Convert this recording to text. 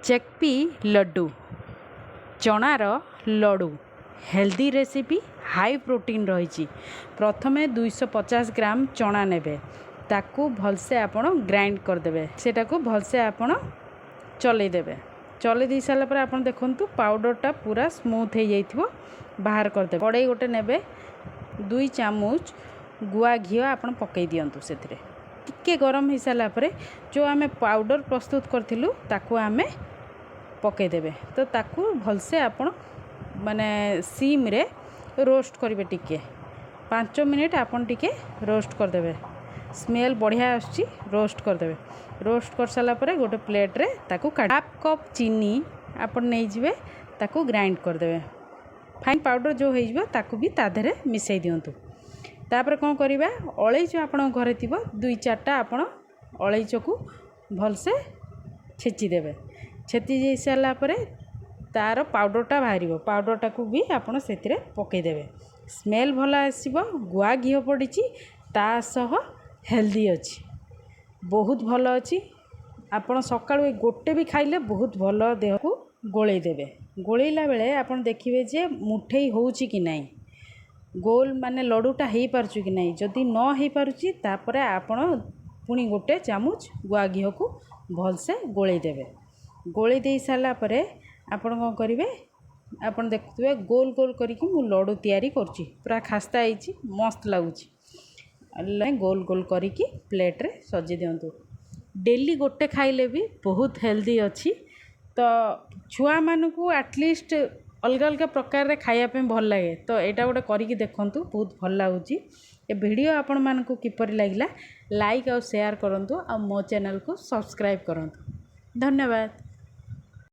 चेकपी लड्डू चणार laddu healthy recipe high protein रही। प्रथमे 250 ग्राम चना नेबे ताकू भलसे आपण ग्राइंड करदेवे सेटा को भलसे आपण चलईदेवे। चलई दे सारा पर आपण देखंतु पाउडरटा पूरा स्मूथ हो जाइथिबो बाहर करदेवे। कड़ाई गोटे नेबे 2 चामच गुआ घी आपण पकई दियंतु सेथिरे टिके गरम हो सारा पर जो आमे पाउडर प्रस्तुत करथिलु ताकू आमे पकईदेवे। तो ताकू भलसे आपण माने सिम रे रोस्ट करेंगे टिके 5 मिनिट आपण टिके रोस्ट करदेवे। स्मेल बढ़िया आसची रोस्ट करदेवे। रोस्ट कर सारा पर गोटे प्लेट रे ताकू हाफ कप चीनी आपण नहीं जिवे ताकू ग्राइंड करदेवे। फाइन पाउडर जो हो जिवो ताकू भी ताधरे मिसई दियंतु। तापर कौन करिबा अलैच आपण घरे थिबो 2-4टा आपण अलैच को भलसे छेची देबे। छेची जाई सारा पर तार पाउडरटा बाहर पाउडरटा को भी आपण सेतिरे पकई देबे। स्मेल भला आसीबो। गुआ घी पड़िची ता सह हेल्दी अछि बहुत भल अछि। आपण सकाळु गोटे भी खाइले बहुत भल देह को गोळेई देबे। गोळेइला बेले आपण देखिबे जे मुठेई होउची कि नाही गोल माने लड्डूटा हो पारुची कि नहीं। जदि न हो पारुची तापरे आपण पुणी गोटे चामच गुआ घी को भलसे गोळेई देबे। गोळेई दे सारा परे आपण कौन करेंगे आपन देखुए गोल गोल करिकी मु लड्डू तैयारी करची पूरा खास्ता आईची मस्त लगुच। गोल गोल करिकी प्लेट रे सजी दियंतु। डेली गोटे खाइले भी बहुत हेल्दी अच्छी। तो छुआ मानकू एटलिस्ट अलग अलग प्रकार रे खाया पे भल लगे तो एटा गोटे करिकी देखंतु बहुत भल लागुची। ए वीडियो आपण मानकू किपरि लागिला लाइक और शेयर करंतु और मो चैनल को सब्सक्राइब करंतु। धन्यवाद।